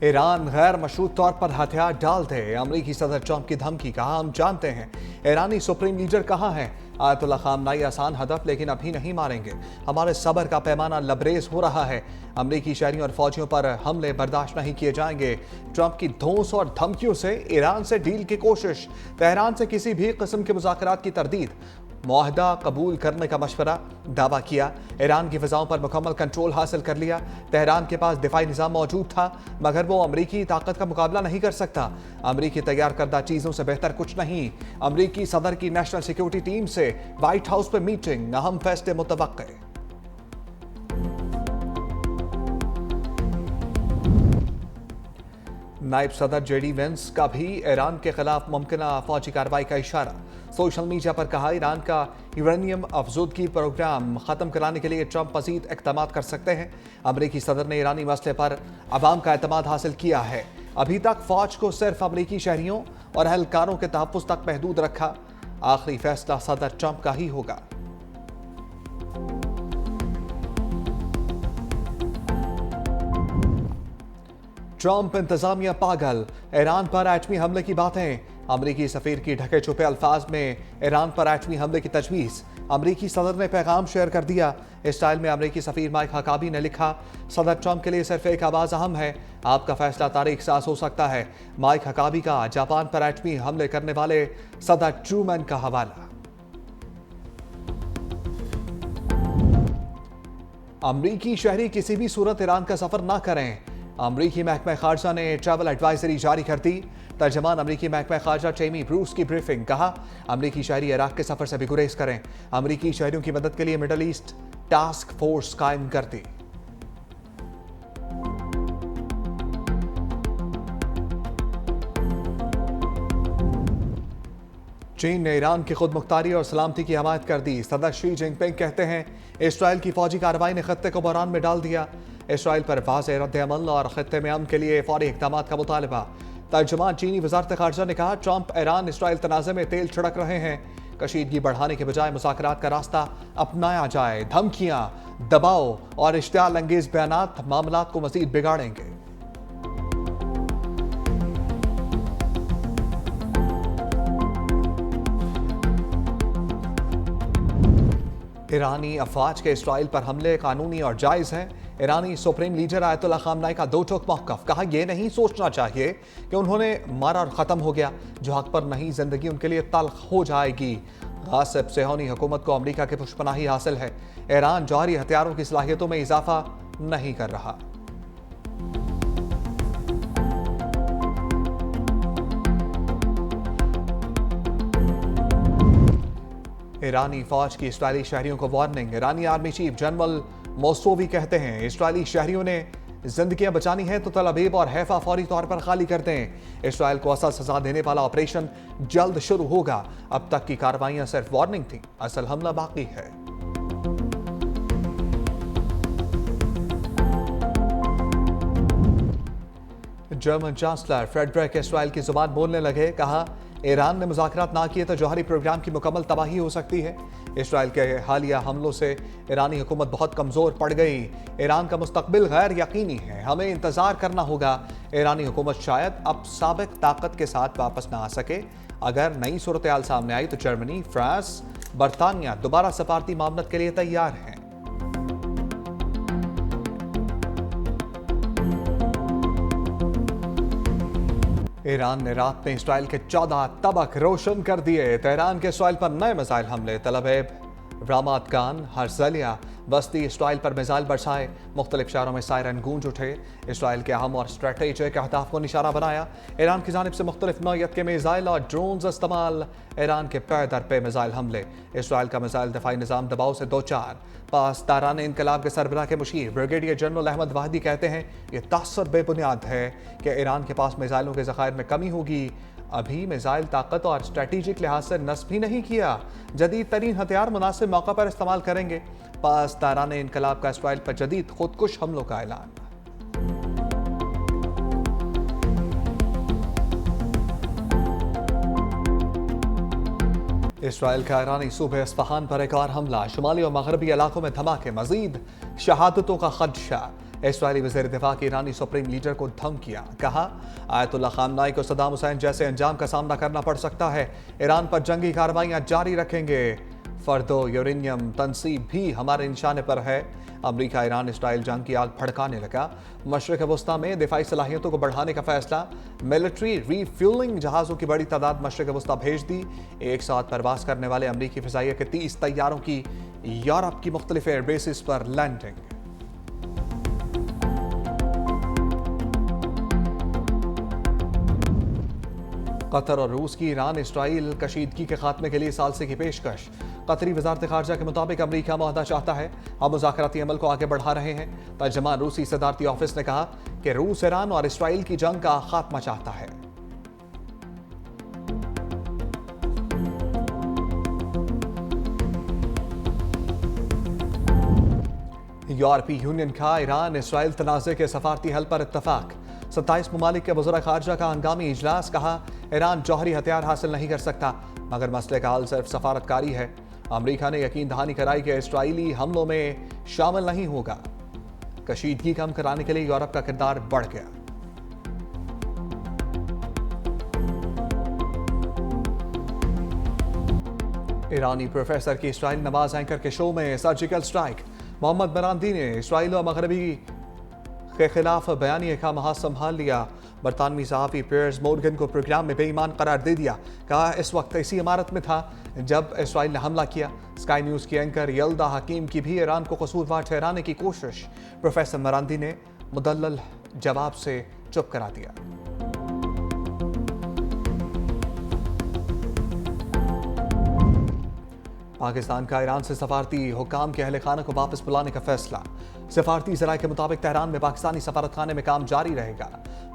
Iran गैर मशरूत तौर पर हथियार डाल दे, अमरीकी सदर ट्रंप की धमकी। कहा हम जानते हैं ईरानी सुप्रीम लीडर कहाँ है। आयतुल्ला खामनाई आसान हदफ लेकिन अभी नहीं मारेंगे, हमारे सब्र का पैमाना लबरेज हो रहा है। अमरीकी शहरियों और फौजियों पर हमले बर्दाश्त नहीं किए जाएंगे। ट्रंप की धौंस और धमकियों से ईरान से डील की कोशिश, तेहरान से किसी भी किस्म के मुज़ाकरात की तरदीद, मुआहदा कबूल करने का मशवरा, दावा किया। ईरान की फिजाओं पर मुकम्मल कंट्रोल हासिल कर लिया। तेहरान के पास दिफाई निज़ाम मौजूद था मगर वो अमरीकी ताकत का मुकाबला नहीं कर सकता। अमरीकी तैयार करदा चीज़ों से बेहतर कुछ नहीं। अमरीकी सदर की नेशनल सिक्योरिटी टीम से व्हाइट हाउस पर मीटिंग, अहम फैसले मुतवक्के। नायब सदर जेडी वेंस का भी ईरान के खिलाफ मुमकिन फौजी कार्रवाई का इशारा। सोशल मीडिया पर कहा ईरान का यूरेनियम अफजूदगी प्रोग्राम खत्म कराने के लिए ट्रंप मजीद इक़दाम कर सकते हैं। अमरीकी सदर ने ईरानी मसले पर अवाम का एतमाद हासिल किया है। अभी तक फौज को सिर्फ अमरीकी शहरियों और एहलकारों के तहफ़्फ़ुज़ तक महदूद रखा। आखिरी फैसला सदर ट्रंप का ही होगा। ट्रंप इंतजामिया पागल, ईरान पर एटमी हमले की बातें। अमरीकी सफीर की ढके छुपे अल्फाज में ईरान पर एटमी हमले की तजवीज़। अमरीकी सदर ने पैगाम शेयर कर दिया। इस स्टाइल में अमरीकी सफीर माइक हकाबी ने लिखा, सदर ट्रंप के लिए सिर्फ एक आवाज़ अहम है, आपका फैसला तारीख साज हो सकता है। माइक हकाबी का जापान पर एटमी हमले करने वाले सदर ट्रूमैन का हवाला। अमरीकी शहरी किसी भी सूरत ईरान का सफर ना करें, अमरीकी महकमा खारजा ने ट्रैवल एडवाइजरी जारी कर दी। तर्जमान अमरीकी महकमा खारजा टेमी ब्रूस की ब्रीफिंग। कहा अमरीकी शहरी इराक के सफर से भी गुरेज करें। अमरीकी शहरियों की मदद के लिए मिडल ईस्ट टास्क फोर्स कायम कर दी। चीन ने ईरान की खुद मुख्तारी और सलामती की हमायत कर दी। सदर शी जिनपिंग कहते हैं इसराइल की फौजी कार्रवाई ने खत्ते को बहरान में डाल दिया। इसराइल पर वाज़ेह रद्द-ए-अमल और खत्ते में अमन के लिए फौरी इक़दामात का मुतालबा। तर्जुमान चीनी वज़ारत ख़ारजा ने कहा ट्रंप ईरान इसराइल तनाज़े में तेल छिड़क रहे हैं, कशीदगी बढ़ाने के बजाय मुज़ाकरात का रास्ता अपनाया जाए। धमकियां, दबाव और इश्तियाल अंगेज बयानात मामलात को मज़ीद बिगाड़ेंगे। ईरानी अफवाज के इसराइल पर हमले कानूनी और जायज़ हैं। ईरानी सुप्रीम लीडर आयतुल्ला खामनाई का दो टोक मौक़िफ़। कहा यह नहीं सोचना चाहिए कि उन्होंने मारा और ख़त्म हो गया, जो हक पर नहीं ज़िंदगी उनके लिए तल्ख़ हो जाएगी। गासिब सेहोनी हुकूमत को अमरीका की पुष्पनाही हासिल है। ईरान जौहरी हथियारों की सलाहियतों में इजाफा नहीं कर रहा। ईरानी फौज की इसराइली शहरियों को वार्निंग। ईरानी आर्मी चीफ जनरल मोसोवी कहते हैं इसराइली शहरियों ने जिंदगियां बचानी है तो तल अबीब और हैफा फौरी तौर पर खाली कर दें। इसराइल को असल सजा देने वाला ऑपरेशन जल्द शुरू होगा। अब तक की कार्रवाइयां सिर्फ वार्निंग थी, असल हमला बाकी है। जर्मन चांसलर फ्रेडरिक इसराइल की जुबान बोलने लगे। कहा ईरान ने मुज़ाकरात ना किए तो जौहरी प्रोग्राम की मुकम्मल तबाही हो सकती है। इसराइल के हालिया हमलों से ईरानी हुकूमत बहुत कमज़ोर पड़ गई। ईरान का मुस्तकबिल गैर यकीनी है, हमें इंतज़ार करना होगा। ईरानी हुकूमत शायद अब साबिक ताकत के साथ वापस ना आ सके। अगर नई सूरत हाल सामने आई तो जर्मनी, फ्रांस, बरतानिया दोबारा सफारती मामलत के लिए तैयार हैं। ईरान ने रात में इसराइल के 14 तबक रोशन कर दिए। तेहरान के इसराइल पर नए मिसाइल हमले। तल अबीब, रामात गान, हर्ज़लिया, बस्ती इसराइल पर मिसाइल बरसाए। मुख्तलिफ शहरों में सायरन गूंज उठे। इसराइल के अहम और स्ट्रेटेजिक अहदाफ को निशाना बनाया। ईरान की जानिब से मुख्तलिफ नौयत के मिसाइल और ड्रोन्स इस्तेमाल। ईरान के पे दर पे मिसाइल हमले। इसराइल का मिसाइल दफाई निज़ाम दबाव से दो चार। पासदारान इनकलाब के सरबराह के मुशीर ब्रिगेडियर जनरल अहमद वाहिदी कहते हैं यह तासर बेबुनियाद है कि ईरान के पास मिसाइलों के ज़खायर में कमी होगी। अभी मिसाइल ताकत और स्ट्रेटेजिक लिहाज से नस्ब भी नहीं किया। जदीद तरीन हथियार मुनासिब मौका पर इस्तेमाल करेंगे। पासदारान इनकलाब का इसराइल पर जदीद खुदकुश हमलों का ऐलान। इसराइल का ईरानी सूबे इस्फहान पर एक और हमला। शुमाली और मगरबी इलाकों में धमाके, मजीद शहादतों का खदशा। इसराइली वज़ीर दिफा की ईरानी सुप्रीम लीडर को धमकियां, कहा आयतुल्लाह खामनाई को सद्दाम हुसैन जैसे अंजाम का सामना करना पड़ सकता है। ईरान पर जंगी कार्रवाइयां जारी रखेंगे। फर्दो यूरेनियम तनसीब भी हमारे निशाने पर है। अमेरिका ईरान इसराइल जंग की आग भड़काने लगा। मशरिक़ वस्ता में दिफाई सलाहियतों को बढ़ाने का फैसला। मिलिट्री रीफ्यूलिंग जहाज़ों की बड़ी तादाद मशरिक़ वस्ता भेज दी। एक साथ परवास करने वाले अमरीकी फ़िज़ाइया के 30 तैयारों की यूरोप की मुख्तलिफ एयरबेसिस पर लैंडिंग। कतर और रूस की ईरान इसराइल कशीदगी के खात्मे के लिए साल से की पेशकश। कतरी वजारत खारजा के मुताबिक अमरीका मुआहदा चाहता है। हम मुज़ाकराती अमल को आगे बढ़ा रहे हैं। तर्जमान रूसी सदारती ऑफिस ने कहा कि रूस ईरान और इसराइल की जंग का खात्मा चाहता है। यूरोपीय यूनियन का ईरान इसराइल तनाज़े के सफारती हल पर इत्तफाक। 27 ममालिक के वज़ीर खारजा का हंगामी इजलास। कहा ईरान जौहरी हथियार हासिल नहीं कर सकता, मगर मसले का हल सिर्फ सफारतकारी है। अमरीका ने यकीन दहानी कराई कि इसराइली हमलों में शामिल नहीं होगा। कशीदगी कम कराने के लिए यूरोप का किरदार बढ़ गया। ईरानी प्रोफेसर की इसराइल नवाज एंकर के शो में सर्जिकल स्ट्राइक। मोहम्मद बरांदी ने इसराइल और मगरबी के खिलाफ बयानिए का महाज संभाल लिया। बरतानवी सहाफ़ी पियर्स मोर्गन को प्रोग्राम में बेईमान करार दे दिया। कहा इस वक्त इसी इमारत में था जब इसराइल ने हमला किया। स्काई न्यूज़ की एंकर यल्दा हकीम की भी ईरान को कसूरवार ठहराने की कोशिश। प्रोफेसर मरांदी ने मुदल्लल जवाब से चुप करा दिया। पाकिस्तान का ईरान से सफारती हुकाम के अहल खाना को वापस बुलाने का फैसला। सफारती ज़राए के मुताबिक तेहरान में पाकिस्तानी सफारत खाने में काम जारी रहेगा।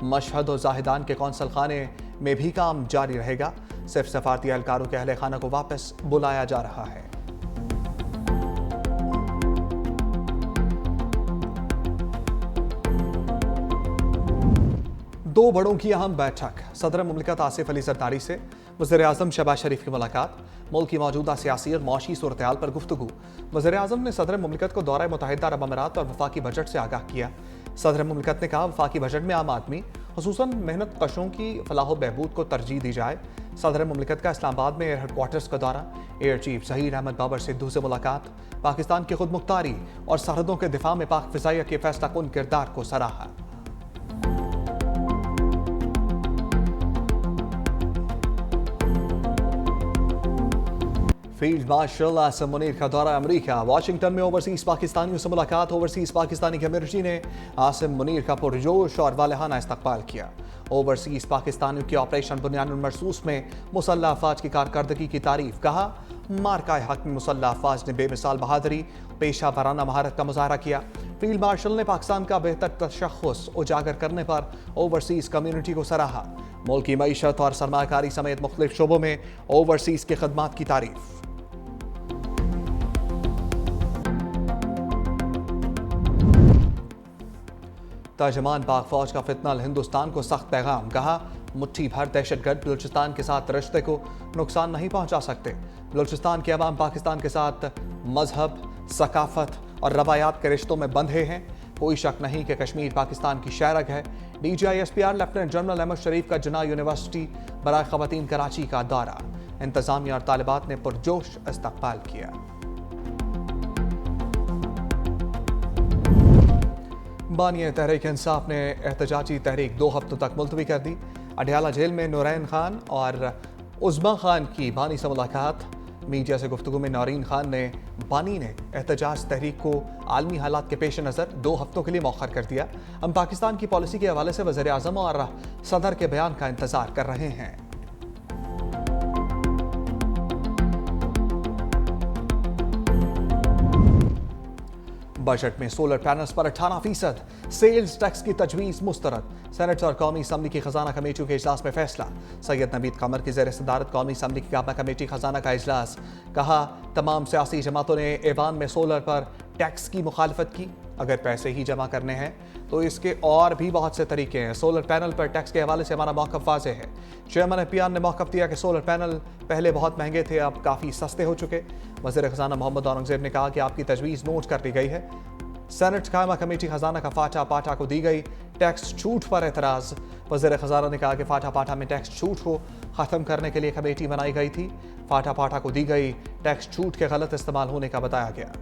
मशहद और जाहिदान के कौंसल खाने में भी काम जारी रहेगा। सिर्फ सफारती एहलकारों के अहल खाना को वापस बुलाया जा रहा है। दो बड़ों की अहम बैठक। सदर मुमलिकत आसिफ अली जरदारी से वज़ीर आज़म शहबाज शरीफ की मुलाकात। मुल्क की मौजूदा सियासी और मौशी सूरत हाल पर गुफ्तगू। वज़ीर आज़म ने सदर मुमलिकत को दौरा मुत्तहिदा अरब अमीरात और वफाकी बजट से आगाह किया। सदर मुमलिकत ने कहा वफाकी बजट में आम आदमी खुसूसन मेहनत कशों की फलाह बहबूद को तरजीह दी जाए। सदर मुमलिकत का इस्लामाबाद में एयर हेडक्वार्टर्स का दौरा। एयर चीफ ज़हीर अहमद बाबर सिद्धू से मुलाकात। पाकिस्तान की खुद मुख्तारी और सरहदों के दिफा में पाक फ़िज़ाइया के फैसला कुन किरदार को सराहा। फील्ड मार्शल आसिम मुनीर का दौरा अमेरिका। वाशिंगटन में ओवरसीज पाकिस्तानियों से मुलाकात। ओवरसीज पाकिस्तानी कम्युनिटी ने आसिम मुनीर का पुरजोश और वालहाना इस्तकबाल किया। ओवरसीज पाकिस्तानियों के ऑपरेशन बुनियानुल मरसूस में मुसल्लह अफवाज की कारकर्दगी की तारीफ। कहा मार्का हक में मुसल्लह अफवाज ने बेमिसाल बहादुरी पेशा वराना महारत का मुजाहरा किया। फील्ड मार्शल ने पाकिस्तान का बेहतर तशख़्ख़ुस उजागर करने पर ओवरसीज कम्युनिटी को सराहा। मुल्क की मईशत और सरमाकारी समेत मुख्तलिफ शोबों में ओवरसीज की खदमात की तारीफ। तर्जमान पाक फौज का फितनल हिंदुस्तान को सख्त पैगाम। कहा मुट्ठी भर दहशतगर्द बलूचिस्तान के साथ रिश्ते को नुकसान नहीं पहुंचा सकते। बलूचिस्तान के अवाम पाकिस्तान के साथ मजहब, सकाफत और रवायात के रिश्तों में बंधे हैं। कोई शक नहीं कि कश्मीर पाकिस्तान की शहरग है। DGISPR लेफ्टिनेंट जनरल अहमद शरीफ का जना यूनिवर्सिटी बराए ख़वातीन कराची का दौरा। इंतजामिया और तालिबात ने पुरजोश इस्तकबाल किया। बानिया तहरीक इंसाफ ने एहतजाजी तहरीक 2 हफ्तों तक मुलतवी कर दी। अडयाला जेल में नूरैन खान और उज़्मा खान की बानी से मुलाकात। मीडिया से गुफ्तगू में नौरीन खान ने बानी ने एहतजाज तहरीक को आलमी हालात के पेश नज़र 2 हफ्तों के लिए मौखर कर दिया। हम पाकिस्तान की पॉलिसी के हवाले से वज़ीर आज़म और सदर के बयान का इंतज़ार कर रहे हैं। बजट में सोलर पैनल्स पर 18% सेल्स टैक्स की तजवीज़ मुस्तरद। सेनेट और कौमी असम्बली की खजाना कमेटियों के इजलास में फैसला। सैयद नवीद कमर की ज़ेर सदारत कौमी असम्बली की काबा कमेटी खजाना का इजलास। कहा तमाम सियासी जमातों ने ऐवान में सोलर पर टैक्स की मुखालफत की। अगर पैसे ही जमा करने हैं तो इसके और भी बहुत से तरीके हैं। सोलर पैनल पर टैक्स के हवाले से हमारा मौक़िफ़ वाज़ेह है। चेयरमैन FPR ने मौक़िफ़ दिया कि सोलर पैनल पहले बहुत महंगे थे, अब काफ़ी सस्ते हो चुके। वज़ीर ख़ज़ाना मोहम्मद औरंगज़ेब ने कहा कि आपकी तजवीज़ नोट कर ली गई है। सेनेट कायमा कमेटी खजाना का फाटा पाटा को दी गई टैक्स छूट पर एतराज। वज़ीर खजाना ने कहा कि फाटा पाटा में टैक्स छूट को खत्म करने के लिए कमेटी बनाई गई थी। फाटा पाटा को दी गई टैक्स छूट के गलत इस्तेमाल होने का बताया गया।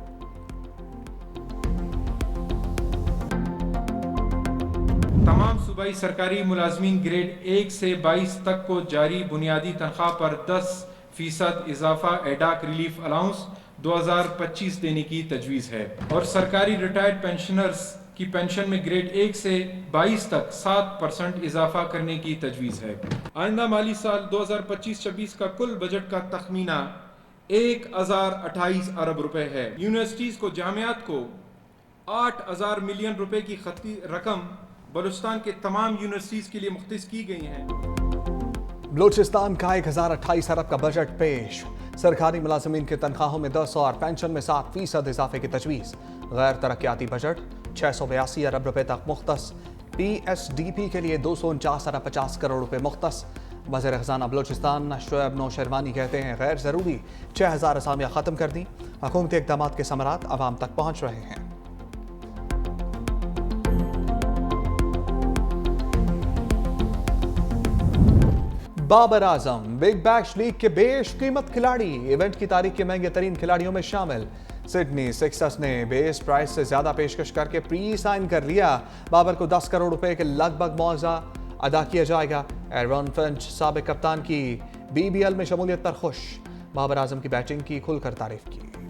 तमाम सूबाई सरकारी मुलाजमीन ग्रेड 1 से 22 तक को जारी बुनियादी तनख्वाह पर 10% इजाफा एडाक रिलीफ अलाउंस 2025 देने की तजवीज़ है और सरकारी रिटायर्ड पेंशनर्स की पेंशन में ग्रेड 1 से 22 तक 7% इजाफा करने की तजवीज़ है। आइंदा माली साल 2025-26 का कुल बजट का तखमीना 1028 अरब रुपए है। यूनिवर्सिटीज़ को जामियात को 8000 मिलियन रुपए की खती रकम बलूचिस्तान के तमाम यूनिवर्सिटीज़ के लिए मुख्तस की गई हैं। बलूचिस्तान का 1028 अरब का बजट पेश। सरकारी मुलाजमीन की तनख्वाहों में 10 और पेंशन में 7% इजाफे की तजवीज़। गैर तरक्याती बजट 682 अरब रुपए तक मुख्तस। PSDP के लिए 249 अरब 50 करोड़ रुपए मुख्तस। वज़ीर खजाना बलूचिस्तान शोएब नौशेरवानी कहते हैं गैर ज़रूरी 6000 असामियाँ ख़त्म कर दी। हुकूमती इक़दाम के समरात आवाम तक पहुँच रहे हैं। Babar Azam big bash league के बेशकीमत खिलाड़ी। इवेंट की तारीख के महंगे तरीन खिलाड़ियों में शामिल। सिडनी सिक्सर्स ने बेस प्राइस से ज्यादा पेशकश करके प्री साइन कर लिया। बाबर को 10 करोड़ रुपए के लगभग मुआवजा अदा किया जाएगा। एरन फिंच साबिक कप्तान की BBL में शमूलियत पर खुश। बाबर आजम की बैटिंग की खुलकर तारीफ की।